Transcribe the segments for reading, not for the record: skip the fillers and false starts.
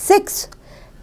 6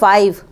5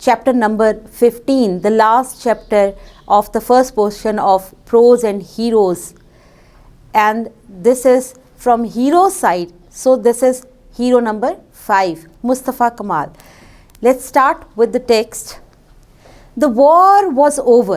chapter number 15, the last chapter of the first portion of Prose and Heroes, and this is from hero side, so this is hero number 5 Mustafa Kamal. Let's start with the text. The war was over.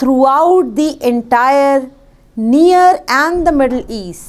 Throughout the entire near and the Middle East,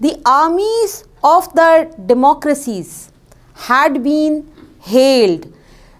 The armies of the democracies had been hailed.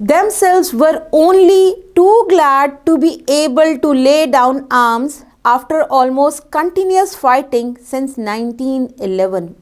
themselves were only too glad to be able to lay down arms after almost continuous fighting since 1911.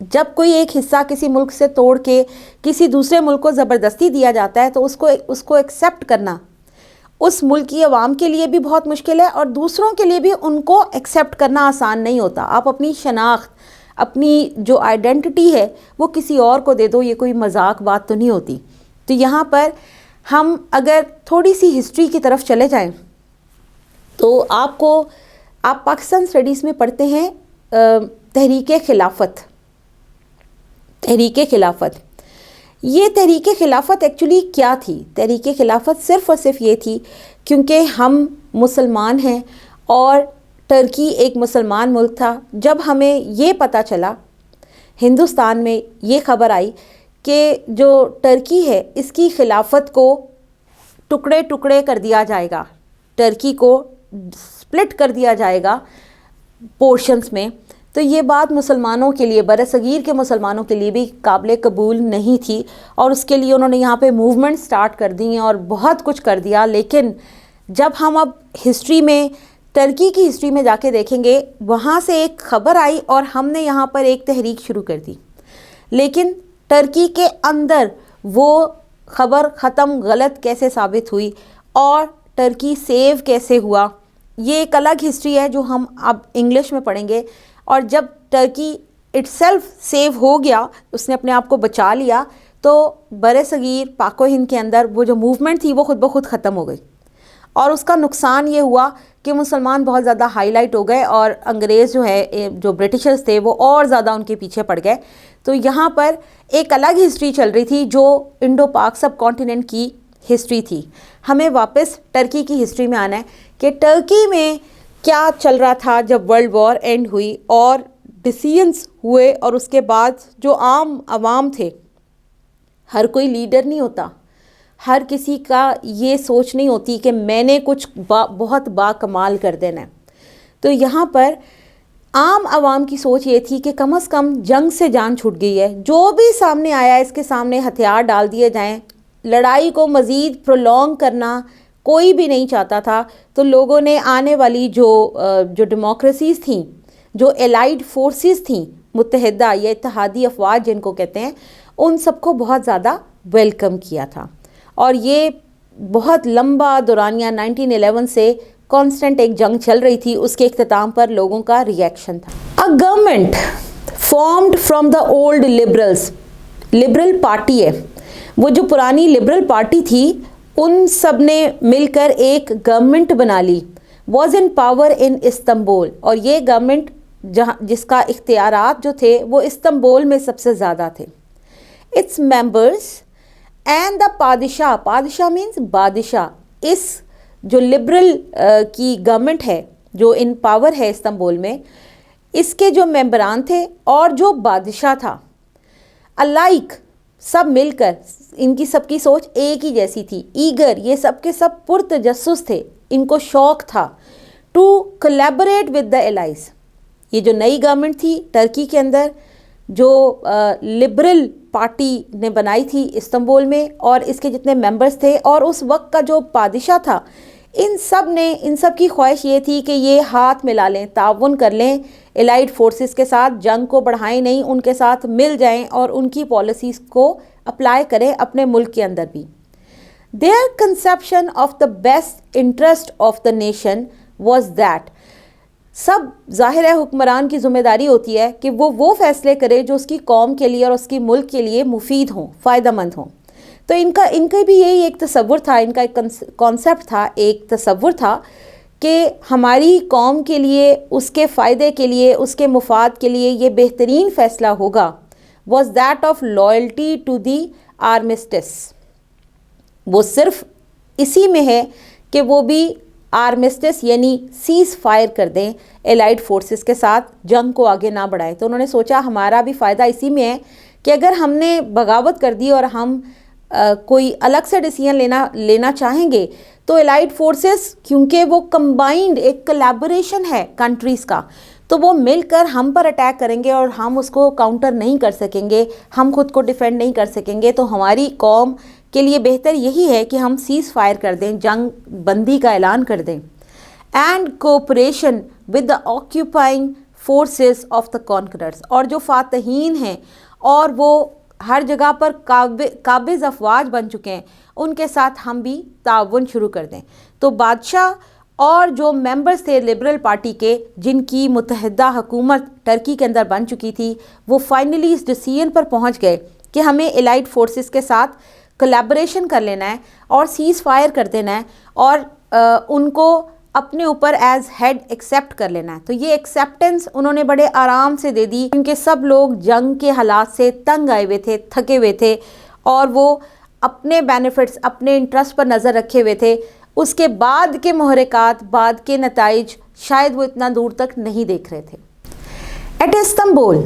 جب کوئی ایک حصہ کسی ملک سے توڑ کے کسی دوسرے ملک کو زبردستی دیا جاتا ہے تو اس کو ایکسیپٹ کرنا اس ملک کی عوام کے لیے بھی بہت مشکل ہے، اور دوسروں کے لیے بھی ان کو ایکسیپٹ کرنا آسان نہیں ہوتا۔ آپ اپنی شناخت، اپنی جو آئیڈینٹی ہے وہ کسی اور کو دے دو، یہ کوئی مذاق بات تو نہیں ہوتی۔ تو یہاں پر ہم اگر تھوڑی سی ہسٹری کی طرف چلے جائیں تو آپ پاکستان اسٹڈیز میں پڑھتے ہیں تحریک خلافت۔ یہ تحریک خلافت ایکچولی کیا تھی؟ تحریک خلافت صرف اور صرف یہ تھی کیونکہ ہم مسلمان ہیں اور ٹرکی ایک مسلمان ملک تھا۔ جب ہمیں یہ پتہ چلا، ہندوستان میں یہ خبر آئی کہ جو ٹرکی ہے اس کی خلافت کو ٹکڑے ٹکڑے کر دیا جائے گا، ٹرکی کو سپلٹ کر دیا جائے گا پورشنز میں، تو یہ بات مسلمانوں کے لیے، برصغیر کے مسلمانوں کے لیے بھی قابل قبول نہیں تھی، اور اس کے لیے انہوں نے یہاں پہ موومنٹ سٹارٹ کر دی اور بہت کچھ کر دیا۔ لیکن جب ہم اب ہسٹری میں، ٹرکی کی ہسٹری میں جا کے دیکھیں گے، وہاں سے ایک خبر آئی اور ہم نے یہاں پر ایک تحریک شروع کر دی، لیکن ٹرکی کے اندر وہ خبر ختم غلط کیسے ثابت ہوئی اور ٹرکی سیو کیسے ہوا، یہ ایک الگ ہسٹری ہے جو ہم اب انگلش میں پڑھیں گے۔ اور جب ٹرکی اٹ سیلف سیو ہو گیا، اس نے اپنے آپ کو بچا لیا، تو برصغیر پاک و ہند کے اندر وہ جو موومنٹ تھی وہ خود بخود ختم ہو گئی، اور اس کا نقصان یہ ہوا کہ مسلمان بہت زیادہ ہائی لائٹ ہو گئے، اور انگریز جو ہے، جو برٹشرز تھے، وہ اور زیادہ ان کے پیچھے پڑ گئے۔ تو یہاں پر ایک الگ ہسٹری چل رہی تھی جو انڈو پاک سب کانٹیننٹ کی ہسٹری تھی۔ ہمیں واپس ٹرکی کی ہسٹری میں آنا ہے کہ ٹرکی میں کیا چل رہا تھا جب ورلڈ وار اینڈ ہوئی اور ڈیسیژنس ہوئے، اور اس کے بعد جو عام عوام تھے، ہر کوئی لیڈر نہیں ہوتا، ہر کسی کا یہ سوچ نہیں ہوتی کہ میں نے کچھ بہت باکمال کر دینا ہے۔ تو یہاں پر عام عوام کی سوچ یہ تھی کہ کم از کم جنگ سے جان چھوٹ گئی ہے، جو بھی سامنے آیا اس کے سامنے ہتھیار ڈال دیے جائیں، لڑائی کو مزید پرولونگ کرنا کوئی بھی نہیں چاہتا تھا۔ تو لوگوں نے آنے والی جو ڈیموکریسیز تھیں، جو الائیڈ فورسز تھیں، متحدہ یا اتحادی افواج جن کو کہتے ہیں، ان سب کو بہت زیادہ ویلکم کیا تھا، اور یہ بہت لمبا دورانیہ 1911 سے کانسٹنٹ ایک جنگ چل رہی تھی، اس کے اختتام پر لوگوں کا ریئیکشن تھا۔ A government formed from the old liberals، liberal party ہے، وہ جو پرانی لبرل پارٹی تھی، ان سب نے مل کر ایک گورنمنٹ بنا لی، was in power in Istanbul, اور یہ گورنمنٹ جس کا اختیارات جو تھے وہ استنبول میں سب سے زیادہ تھے۔ اٹس ممبرس اینڈ دا پادشاہ مینس بادشاہ، اس جو لبرل کی گورنمنٹ ہے جو ان پاور ہے استنبول میں، اس کے جو ممبران تھے اور جو بادشاہ تھا، الائک سب مل کر، ان کی سب کی سوچ ایک ہی جیسی تھی، ایگر، یہ سب کے سب پرتجسس تھے، ان کو شوق تھا to collaborate with the allies. یہ جو نئی گورنمنٹ تھی ٹرکی کے اندر، جو لبرل پارٹی نے بنائی تھی استنبول میں، اور اس کے جتنے ممبرز تھے اور اس وقت کا جو بادشاہ تھا، ان سب کی خواہش یہ تھی کہ یہ ہاتھ ملا لیں، تعاون کر لیں الائیڈ فورسز کے ساتھ، جنگ کو بڑھائیں نہیں، ان کے ساتھ مل جائیں اور ان کی پالیسیز کو اپلائی کریں اپنے ملک کے اندر بھی۔ Their conception of the best interest of the nation was that، سب ظاہر ہے حکمران کی ذمہ داری ہوتی ہے کہ وہ فیصلے کرے جو اس کی قوم کے لیے اور اس کی ملک کے لیے مفید ہوں، فائدہ مند ہوں۔ تو ان کا بھی یہی ایک تصور تھا، ان کا ایک کانسیپٹ تھا، ایک تصور تھا کہ ہماری قوم کے لیے، اس کے فائدے کے لیے، اس کے مفاد کے لیے یہ بہترین فیصلہ ہوگا، was that of loyalty to the armistice۔ وہ صرف اسی میں ہے کہ وہ بھی آرمسٹس یعنی سیز فائر کر دیں الائیڈ فورسز کے ساتھ، جنگ کو آگے نہ بڑھائیں۔ تو انہوں نے سوچا ہمارا بھی فائدہ اسی میں ہے کہ اگر ہم نے بغاوت کر دی اور ہم کوئی الگ سے ڈیسیژن لینا چاہیں گے تو الائیڈ فورسز، کیونکہ وہ کمبائنڈ ایک کولیبوریشن ہے کنٹریز کا، تو وہ مل کر ہم پر اٹیک کریں گے اور ہم اس کو کاؤنٹر نہیں کر سکیں گے، ہم خود کو ڈیفینڈ نہیں کر سکیں گے۔ تو ہماری قوم کے لیے بہتر یہی ہے کہ ہم سیز فائر کر دیں، جنگ بندی کا اعلان کر دیں۔ And cooperation with the occupying forces of the conquerors, اور جو فاتحین ہیں اور وہ ہر جگہ پر قابض افواج بن چکے ہیں، ان کے ساتھ ہم بھی تعاون شروع کر دیں۔ تو بادشاہ اور جو ممبرز تھے لبرل پارٹی کے، جن کی متحدہ حکومت ٹرکی کے اندر بن چکی تھی، وہ فائنلی اس ڈیسیژن پر پہنچ گئے کہ ہمیں الائٹ فورسز کے ساتھ کولیبریشن کر لینا ہے اور سیز فائر کر دینا ہے اور ان کو اپنے اوپر ایز ہیڈ ایکسیپٹ کر لینا ہے۔ تو یہ ایکسیپٹنس انہوں نے بڑے آرام سے دے دی، کیونکہ سب لوگ جنگ کے حالات سے تنگ آئے ہوئے تھے، تھکے ہوئے تھے، اور وہ اپنے بینیفٹس، اپنے انٹرسٹ پر نظر رکھے ہوئے تھے۔ اس کے بعد کے محرکات، بعد کے نتائج شاید وہ اتنا دور تک نہیں دیکھ رہے تھے۔ ایٹ استنبول،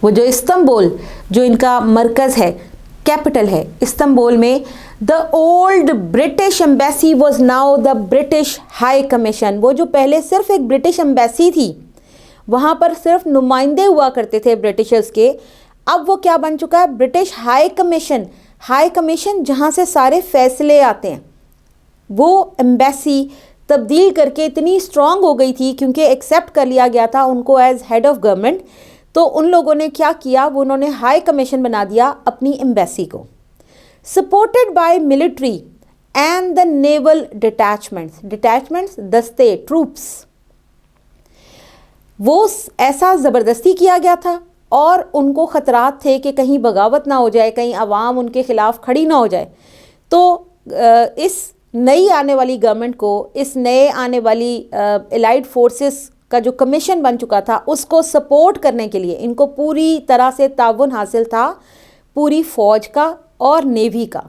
وہ جو استنبول جو ان کا مرکز ہے، کیپٹل ہے، استنبول میں the old British embassy was now the British high commission. وہ جو پہلے صرف ایک برٹش ایمبیسی تھی، وہاں پر صرف نمائندے ہوا کرتے تھے برٹشرز کے، اب وہ کیا بن چکا ہے؟ British high commission. High commission جہاں سے سارے فیصلے آتے ہیں، وہ ایمبیسی تبدیل کر کے اتنی اسٹرانگ ہو گئی تھی، کیونکہ ایکسیپٹ کر لیا گیا تھا ان کو ایز ہیڈ آف گورنمنٹ۔ تو ان لوگوں نے کیا کیا؟ وہ انہوں نے ہائی کمیشن بنا دیا اپنی ایمبیسی کو، supported by military and the naval detachments, دستے، ٹروپس۔ وہ ایسا زبردستی کیا گیا تھا، اور ان کو خطرات تھے کہ کہیں بغاوت نہ ہو جائے، کہیں عوام ان کے خلاف کھڑی نہ ہو جائے۔ تو اس نئی آنے والی گورنمنٹ کو، اس نئے آنے والی الائٹ فورسز کا جو کمیشن بن چکا تھا، اس کو سپورٹ کرنے کے لیے ان کو پوری طرح سے تعاون حاصل تھا، پوری فوج کا اور نیوی کا،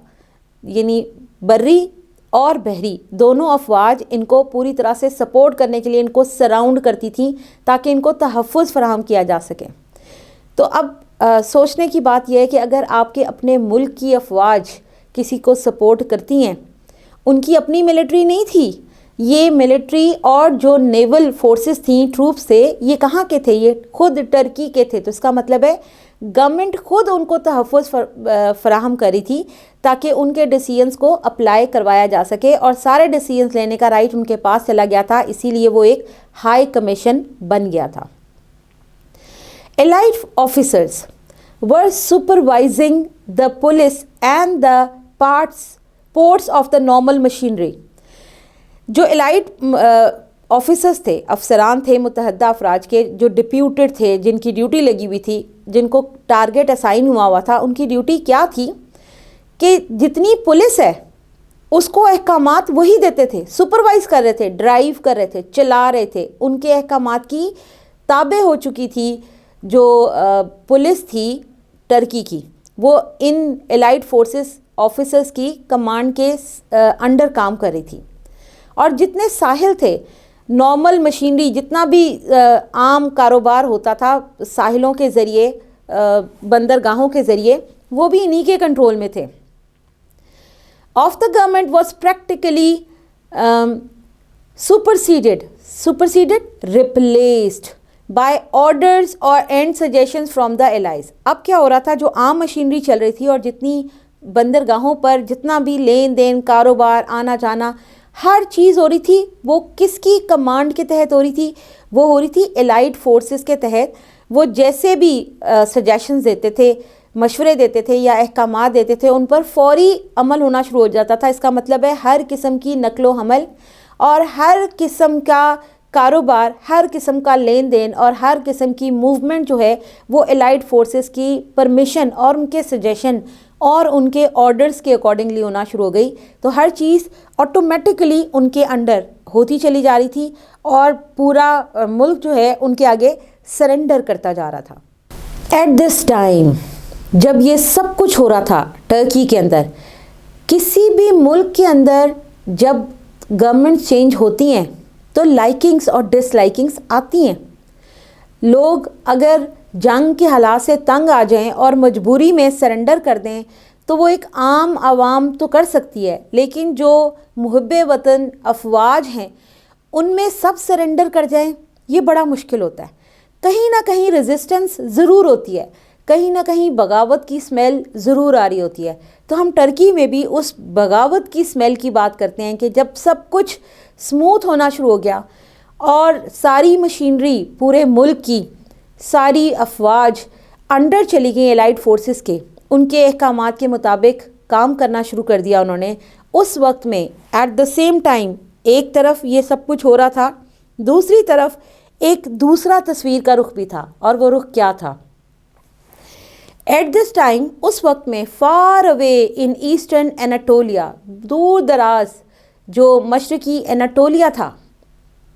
یعنی بری اور بحری دونوں افواج ان کو پوری طرح سے سپورٹ کرنے کے لیے ان کو سراؤنڈ کرتی تھیں، تاکہ ان کو تحفظ فراہم کیا جا سکے۔ تو اب سوچنے کی بات یہ ہے کہ اگر آپ کے اپنے ملک کی افواج کسی کو سپورٹ کرتی ہیں، ان کی اپنی ملٹری نہیں تھی، یہ ملٹری اور جو نیول فورسز تھیں، ٹروپس تھے، یہ کہاں کے تھے؟ یہ خود ٹرکی کے تھے۔ تو اس کا مطلب ہے گورنمنٹ خود ان کو تحفظ فراہم کری تھی، تاکہ ان کے ڈیسیژنس کو اپلائی کروایا جا سکے، اور سارے ڈیسیژنس لینے کا رائٹ ان کے پاس چلا گیا تھا، اسی لیے وہ ایک ہائی کمیشن بن گیا تھا۔ Allied officers were supervising the police and the ports of the normal machinery۔ جو الائٹ آفیسرز تھے، افسران تھے متحدہ افراج کے، جو ڈپیوٹڈ تھے، جن کی ڈیوٹی لگی ہوئی تھی، جن کو ٹارگٹ اسائن ہوا تھا، ان کی ڈیوٹی کیا تھی کہ جتنی پولیس ہے اس کو احکامات وہی دیتے تھے، سپروائز کر رہے تھے، ڈرائیو کر رہے تھے، چلا رہے تھے، ان کے احکامات کی تابع ہو چکی تھی جو پولیس تھی ٹرکی کی، وہ ان الائٹ فورسز آفیسرز کی کمانڈ کے انڈر کام کر رہی تھی۔ اور جتنے ساحل تھے، نارمل مشینری، جتنا بھی عام کاروبار ہوتا تھا ساحلوں کے ذریعے، بندرگاہوں کے ذریعے، وہ بھی انہی کے کنٹرول میں تھے۔ Of the government was practically superseded replaced by orders or and suggestions from the allies۔ اب کیا ہو رہا تھا؟ جو عام مشینری چل رہی تھی اور جتنی بندرگاہوں پر جتنا بھی لین دین، کاروبار، آنا جانا، ہر چیز ہو رہی تھی، وہ کس کی کمانڈ کے تحت ہو رہی تھی؟ وہ ہو رہی تھی الائٹ فورسز کے تحت۔ وہ جیسے بھی سجیشنز دیتے تھے، مشورے دیتے تھے یا احکامات دیتے تھے، ان پر فوری عمل ہونا شروع ہو جاتا تھا۔ اس کا مطلب ہے ہر قسم کی نقل و حمل اور ہر قسم کا کاروبار، ہر قسم کا لین دین اور ہر قسم کی موومنٹ جو ہے وہ الائٹ فورسز کی پرمیشن اور ان کے سجیشن اور ان کے آرڈرز کے اکارڈنگلی ہونا شروع ہو گئی۔ تو ہر چیز آٹومیٹکلی ان کے انڈر ہوتی چلی جا رہی تھی، اور پورا ملک جو ہے ان کے آگے سرنڈر کرتا جا رہا تھا۔ ایٹ دس ٹائم، جب یہ سب کچھ ہو رہا تھا ٹرکی کے اندر، کسی بھی ملک کے اندر جب گورنمنٹ چینج ہوتی ہیں تو لائکنگز اور ڈس لائکنگز آتی ہیں۔ لوگ اگر جنگ کے حالات سے تنگ آ جائیں اور مجبوری میں سرنڈر کر دیں تو وہ ایک عام عوام تو کر سکتی ہے، لیکن جو محب وطن افواج ہیں ان میں سب سرنڈر کر جائیں، یہ بڑا مشکل ہوتا ہے۔ کہیں نہ کہیں ریزسٹنس ضرور ہوتی ہے، کہیں نہ کہیں بغاوت کی سمیل ضرور آ رہی ہوتی ہے۔ تو ہم ٹرکی میں بھی اس بغاوت کی سمیل کی بات کرتے ہیں کہ جب سب کچھ سموتھ ہونا شروع ہو گیا اور ساری مشینری پورے ملک کی ساری افواج انڈر چلی گئی الائڈ فورسز کے، ان کے احکامات کے مطابق کام کرنا شروع کر دیا انہوں نے۔ اس وقت میں ایٹ دا سیم ٹائم ایک طرف یہ سب کچھ ہو رہا تھا، دوسری طرف ایک دوسرا تصویر کا رخ بھی تھا، اور وہ رخ کیا تھا؟ ایٹ دس ٹائم، اس وقت میں فار اوے ان ایسٹرن اناٹولیا، دور دراز جو مشرقی اناٹولیا تھا،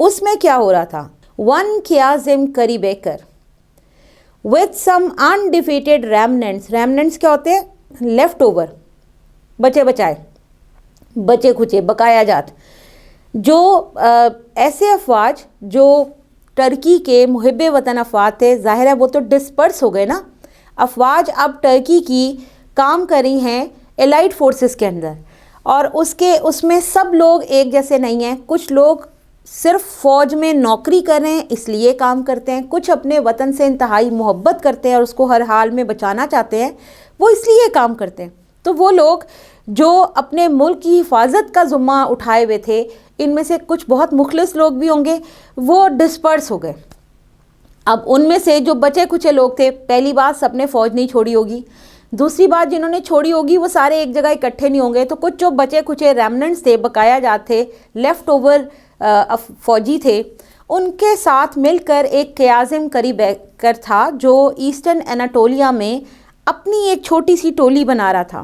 اس میں کیا ہو رہا تھا؟ ون کیازم کریبیکر with some undefeated remnants کیا ہوتے ہیں؟ لیفٹ اوور، بچے بچائے، بچے کھچے، بقایا جات، جو ایسے افواج جو ٹرکی کے محب وطن افواج تھے، ظاہر ہے وہ تو ڈسپرس ہو گئے نا، افواج اب ٹرکی کی کام کر رہی ہیں الائڈ فورسز کے اندر، اور اس میں سب لوگ ایک جیسے نہیں ہیں، کچھ لوگ صرف فوج میں نوکری کر رہے ہیں اس لیے کام کرتے ہیں، کچھ اپنے وطن سے انتہائی محبت کرتے ہیں اور اس کو ہر حال میں بچانا چاہتے ہیں، وہ اس لیے کام کرتے ہیں۔ تو وہ لوگ جو اپنے ملک کی حفاظت کا ذمہ اٹھائے ہوئے تھے، ان میں سے کچھ بہت مخلص لوگ بھی ہوں گے، وہ ڈسپرس ہو گئے۔ اب ان میں سے جو بچے کچے لوگ تھے، پہلی بات سب نے فوج نہیں چھوڑی ہوگی، دوسری بات جنہوں نے چھوڑی ہوگی وہ سارے ایک جگہ اکٹھے نہیں ہوں گے، تو کچھ جو بچے کچے ریمننٹس تھے، بقایا جات تھے، لیفٹ اوور فوجی تھے، ان کے ساتھ مل کر ایک قیازم کریبیکر تھا جو ایسٹرن اناٹولیا میں اپنی ایک چھوٹی سی ٹولی بنا رہا تھا۔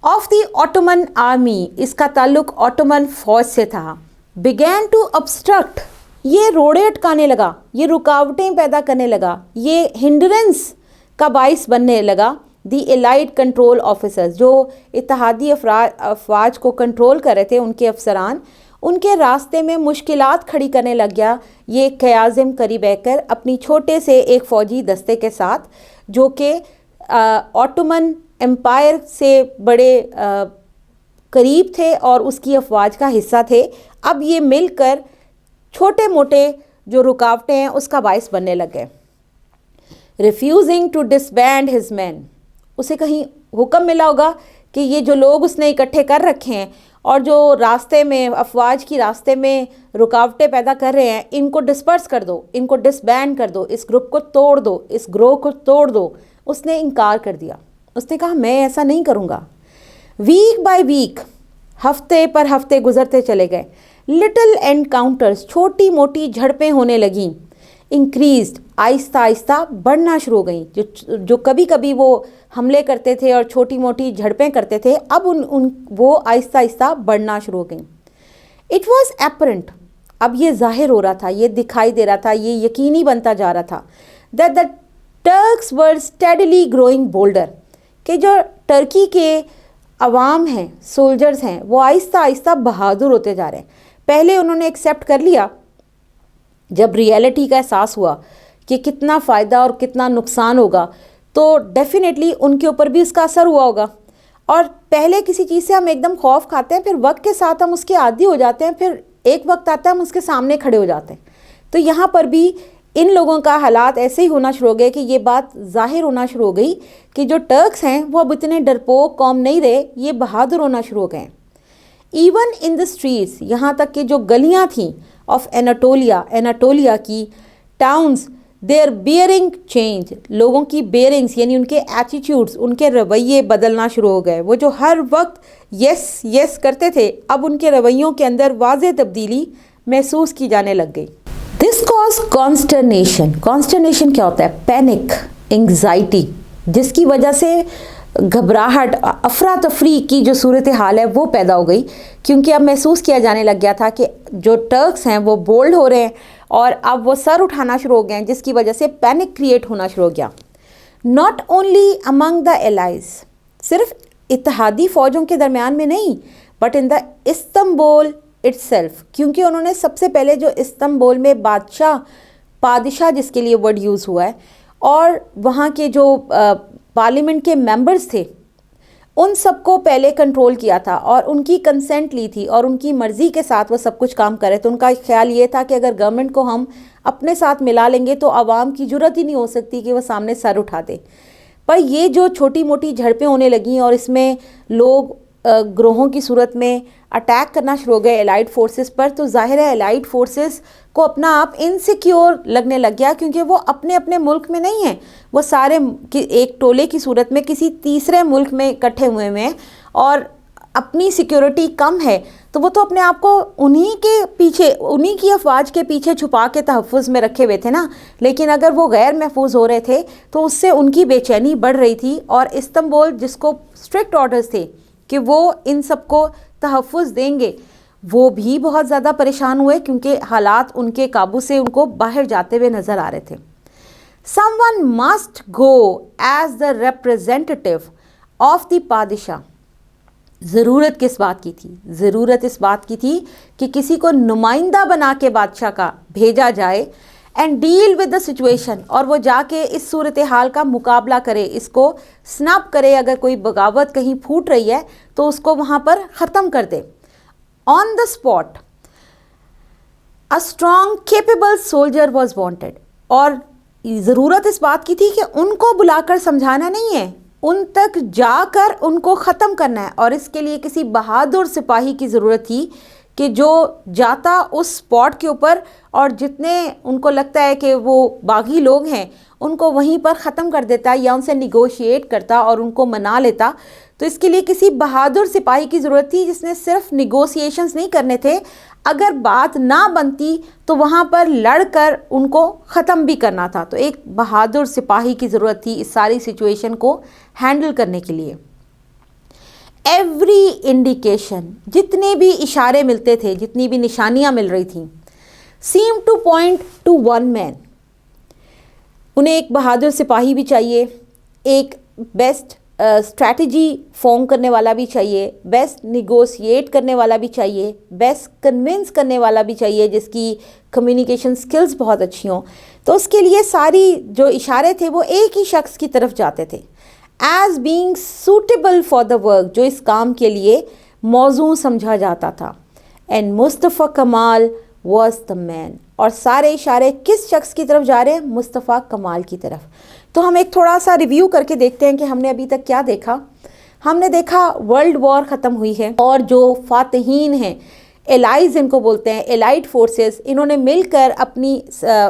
آف دی آٹومن آرمی، اس کا تعلق آٹومن فوج سے تھا۔ بگین ٹو obstruct، یہ روڑے اٹکانے لگا، یہ رکاوٹیں پیدا کرنے لگا، یہ ہنڈرنس کا باعث بننے لگا دی الائڈ کنٹرول آفیسرز، جو اتحادی افواج کو کنٹرول کر رہے تھے، ان کے افسران، ان کے راستے میں مشکلات کھڑی کرنے لگ گیا یہ قیازم کریبیکر اپنی چھوٹے سے ایک فوجی دستے کے ساتھ، جو کہ آٹومن امپائر سے بڑے قریب تھے اور اس کی افواج کا حصہ تھے۔ اب یہ مل کر چھوٹے موٹے جو رکاوٹیں ہیں اس کا باعث بننے لگ گئے۔ ریفیوزنگ ٹو ڈسبینڈ ہز مین، اسے کہیں حکم ملا ہوگا کہ یہ جو لوگ اس نے اکٹھے کر رکھے ہیں اور جو راستے میں افواج کی راستے میں رکاوٹیں پیدا کر رہے ہیں، ان کو ڈسپرس کر دو، ان کو ڈسبینڈ کر دو، اس گروپ کو توڑ دو، اس گروہ کو توڑ دو۔ اس نے انکار کر دیا، اس نے کہا میں ایسا نہیں کروں گا۔ ویک بائی ویک، ہفتے پر ہفتے گزرتے چلے گئے، لٹل انکاؤنٹرز، چھوٹی موٹی جھڑپیں ہونے لگیں، انکریزڈ، آہستہ آہستہ بڑھنا شروع ہو گئیں۔ جو کبھی کبھی وہ حملے کرتے تھے اور چھوٹی موٹی جھڑپیں کرتے تھے، اب وہ آہستہ آہستہ بڑھنا شروع ہو گئیں۔ اٹ واز ایپرنٹ، اب یہ ظاہر ہو رہا تھا، یہ دکھائی دے رہا تھا، یہ یقینی بنتا جا رہا تھا that the Turks were steadily growing bolder, کہ جو ٹرکی کے عوام ہیں، سولجرز ہیں، وہ آہستہ آہستہ بہادر ہوتے جا رہے ہیں۔ پہلے انہوں نے ایکسیپٹ کر لیا، جب ریئلٹی کا احساس ہوا کہ کتنا فائدہ اور کتنا نقصان ہوگا، تو ڈیفینیٹلی ان کے اوپر بھی اس کا اثر ہوا ہوگا۔ اور پہلے کسی چیز سے ہم ایک دم خوف کھاتے ہیں، پھر وقت کے ساتھ ہم اس کے عادی ہو جاتے ہیں، پھر ایک وقت آتا ہے ہم اس کے سامنے کھڑے ہو جاتے ہیں۔ تو یہاں پر بھی ان لوگوں کا حالات ایسے ہی ہونا شروع ہو گئے کہ یہ بات ظاہر ہونا شروع ہو گئی کہ جو ٹرکس ہیں وہ اب اتنے ڈرپوک قوم نہیں رہے، یہ بہادر ہونا شروع ہو گئے۔ ایون ان دا اسٹریٹس، یہاں تک کہ جو گلیاں تھیں آف اناٹولیا کی ٹاؤنز، دیر بیئرنگ چینج، لوگوں کی بیئرنگس یعنی ان کے ایٹیٹیوڈز، ان کے رویے بدلنا شروع ہو گئے۔ وہ جو ہر وقت یس یس کرتے تھے، اب ان کے رویوں کے اندر واضح تبدیلی محسوس کی جانے لگ گئی۔ دس کاز کانسٹرنیشن، کانسٹرنیشن کیا ہوتا ہے؟ پینک، انگزائٹی، جس کی وجہ سے گھبراہٹ، افراتفری کی جو صورتحال ہے وہ پیدا ہو گئی، کیونکہ اب محسوس کیا جانے لگ گیا تھا کہ جو ٹرکس ہیں وہ بولڈ ہو رہے ہیں اور اب وہ سر اٹھانا شروع ہو گئے ہیں، جس کی وجہ سے پینک کریٹ ہونا شروع ہو گیا۔ Not only Umang the allies, صرف اتحادی فوجوں کے درمیان میں نہیں، but in the Istanbul it self, کیونکہ انہوں نے سب سے پہلے جو استنبول میں پادشاہ جس کے لیے ورڈ یوز ہوا ہے، اور وہاں کے جو پارلیمنٹ کے ممبرز تھے، ان سب کو پہلے کنٹرول کیا تھا اور ان کی کنسنٹ لی تھی اور ان کی مرضی کے ساتھ وہ سب کچھ کام کرے۔ تو ان کا خیال یہ تھا کہ اگر گورنمنٹ کو ہم اپنے ساتھ ملا لیں گے تو عوام کی جرات ہی نہیں ہو سکتی کہ وہ سامنے سر اٹھا دے۔ پر یہ جو چھوٹی موٹی جھڑپیں ہونے لگیں اور اس میں لوگ گروہوں کی صورت میں اٹیک کرنا شروع ہو گئے الائڈ فورسز پر، تو ظاہر ہے الائڈ فورسز کو اپنا آپ انسیکیور لگنے لگ گیا، کیونکہ وہ اپنے اپنے ملک میں نہیں ہیں، وہ سارے ایک ٹولے کی صورت میں کسی تیسرے ملک میں اکٹھے ہوئے ہیں اور اپنی سیکیورٹی کم ہے، تو وہ تو اپنے آپ کو انہی کے پیچھے، انہی کی افواج کے پیچھے چھپا کے تحفظ میں رکھے ہوئے تھے نا. لیکن اگر وہ غیر محفوظ ہو رہے تھے تو اس سے ان کی بے چینی بڑھ رہی تھی، اور استنبول جس کو اسٹرکٹ آرڈرز تھے کہ وہ ان سب کو تحفظ دیں گے، وہ بھی بہت زیادہ پریشان ہوئے، کیونکہ حالات ان کے قابو سے ان کو باہر جاتے ہوئے نظر آ رہے تھے. Someone must go as the representative of the پادشاہ. ضرورت کس بات کی تھی؟ ضرورت اس بات کی تھی کہ کسی کو نمائندہ بنا کے بادشاہ کا بھیجا جائے and deal with the situation, اور وہ جا کے اس صورتحال کا مقابلہ کرے، اس کو سنپ کرے، اگر کوئی بغاوت کہیں پھوٹ رہی ہے تو اس کو وہاں پر ختم کر دے. On the spot a strong capable soldier was wanted. اور ضرورت اس بات کی تھی کہ ان کو بلا کر سمجھانا نہیں ہے، ان تک جا کر ان کو ختم کرنا ہے، اور اس کے لیے کسی بہادر سپاہی کی ضرورت تھی کہ جو جاتا اس اسپاٹ کے اوپر اور جتنے ان کو لگتا ہے کہ وہ باغی لوگ ہیں ان کو وہیں پر ختم کر دیتا یا ان سے نیگوشیٹ کرتا اور ان کو منا لیتا. تو اس کے لیے کسی بہادر سپاہی کی ضرورت تھی جس نے صرف نیگوسیشنز نہیں کرنے تھے، اگر بات نہ بنتی تو وہاں پر لڑ کر ان کو ختم بھی کرنا تھا. تو ایک بہادر سپاہی کی ضرورت تھی اس ساری سچویشن کو ہینڈل کرنے کے لیے. ایوری انڈیکیشن، جتنے بھی اشارے ملتے تھے، جتنی بھی نشانیاں مل رہی تھیں، seem to point to one man. انہیں ایک بہادر سپاہی بھی چاہیے، ایک بیسٹ اسٹریٹجی فارم کرنے والا بھی چاہیے، بیسٹ نیگوسیٹ کرنے والا بھی چاہیے، بیسٹ کنونس کرنے والا بھی چاہیے جس کی کمیونیکیشن سکلز بہت اچھی ہوں. تو اس کے لیے ساری جو اشارے تھے وہ ایک ہی شخص کی طرف جاتے تھے، as being suitable for the work, جو اس کام کے لیے موزوں سمجھا جاتا تھا. And Mustafa Kemal was the man. اور سارے اشارے کس شخص کی طرف جا رہے ہیں؟ مصطفیٰ کمال کی طرف. تو ہم ایک تھوڑا سا ریویو کر کے دیکھتے ہیں کہ ہم نے ابھی تک کیا دیکھا. ہم نے دیکھا ورلڈ وار ختم ہوئی ہے، اور جو فاتحین ہیں، الائز ان کو بولتے ہیں، الائڈ فورسز، انہوں نے مل کر اپنی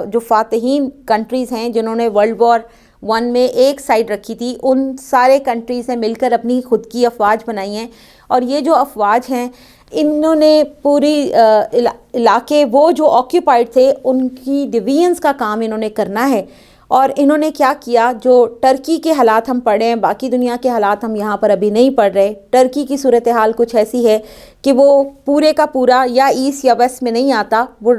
جو فاتحین کنٹریز ہیں جنہوں نے ورلڈ وار 1 میں ایک سائڈ رکھی تھی، ان سارے کنٹریز نے مل کر اپنی خود کی افواج بنائی ہیں. اور یہ جو افواج ہیں انہوں نے پوری علاقے وہ جو آکیوپائڈ تھے ان کی ڈویژنس کا کام انہوں نے کرنا ہے. اور انہوں نے کیا کیا، جو ٹرکی کے حالات ہم پڑھ رہے ہیں، باقی دنیا کے حالات ہم یہاں پر ابھی نہیں پڑھ رہے. ٹرکی کی صورتحال کچھ ایسی ہے کہ وہ پورے کا پورا یا ایسٹ یا ویسٹ میں نہیں آتا، وہ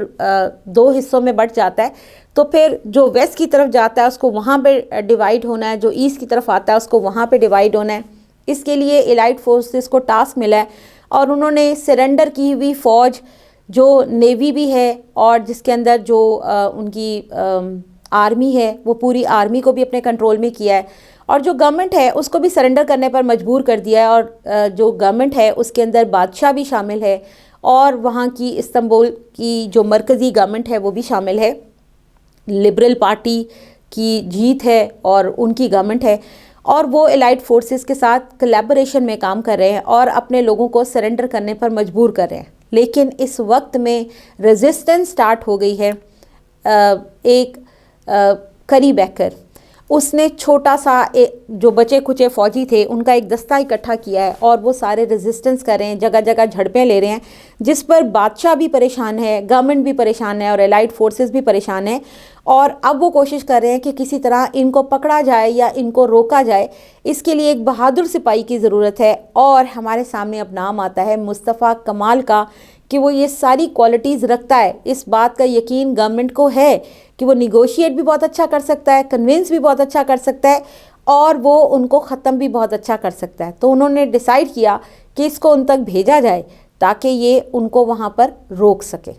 2 حصوں میں بٹ جاتا ہے. تو پھر جو ویسٹ کی طرف جاتا ہے اس کو وہاں پہ ڈیوائیڈ ہونا ہے، جو ایسٹ کی طرف آتا ہے اس کو وہاں پہ ڈیوائیڈ ہونا ہے. اس کے لیے الائڈ فورسز کو ٹاسک ملا ہے، اور انہوں نے سرنڈر کی ہوئی فوج جو نیوی بھی ہے اور جس کے اندر جو ان کی آرمی ہے، وہ پوری آرمی کو بھی اپنے کنٹرول میں کیا ہے، اور جو گورنمنٹ ہے اس کو بھی سرنڈر کرنے پر مجبور کر دیا ہے. اور جو گورنمنٹ ہے اس کے اندر بادشاہ بھی شامل ہے، اور وہاں کی استنبول کی جو مرکزی گورنمنٹ ہے وہ بھی شامل ہے. لبرل پارٹی کی جیت ہے اور ان کی گورنمنٹ ہے، اور وہ الائڈ فورسز کے ساتھ کولیبوریشن میں کام کر رہے ہیں اور اپنے لوگوں کو سرنڈر کرنے پر مجبور کر رہے ہیں. لیکن اس وقت میں ریزسٹنس سٹارٹ ہو گئی ہے. ایک کری بیکر، اس نے چھوٹا سا جو بچے کھچے فوجی تھے ان کا ایک دستہ اکٹھا کیا ہے، اور وہ سارے ریزسٹنس کر رہے ہیں، جگہ جگہ جھڑپیں لے رہے ہیں، جس پر بادشاہ بھی پریشان ہے، گورنمنٹ بھی پریشان ہے، اور الائڈ فورسز بھی پریشان ہیں. اور اب وہ کوشش کر رہے ہیں کہ کسی طرح ان کو پکڑا جائے یا ان کو روکا جائے. اس کے لیے ایک بہادر سپاہی کی ضرورت ہے، اور ہمارے سامنے اب نام آتا ہے مصطفیٰ کمال کا کہ وہ یہ ساری کوالٹیز رکھتا ہے. اس بات کا یقین گورنمنٹ کو ہے کہ وہ نیگوشیٹ بھی بہت اچھا کر سکتا ہے، کنونس بھی بہت اچھا کر سکتا ہے، اور وہ ان کو ختم بھی بہت اچھا کر سکتا ہے. تو انہوں نے ڈیسائیڈ کیا کہ اس کو ان تک بھیجا جائے تاکہ یہ ان کو وہاں پر روک سکے.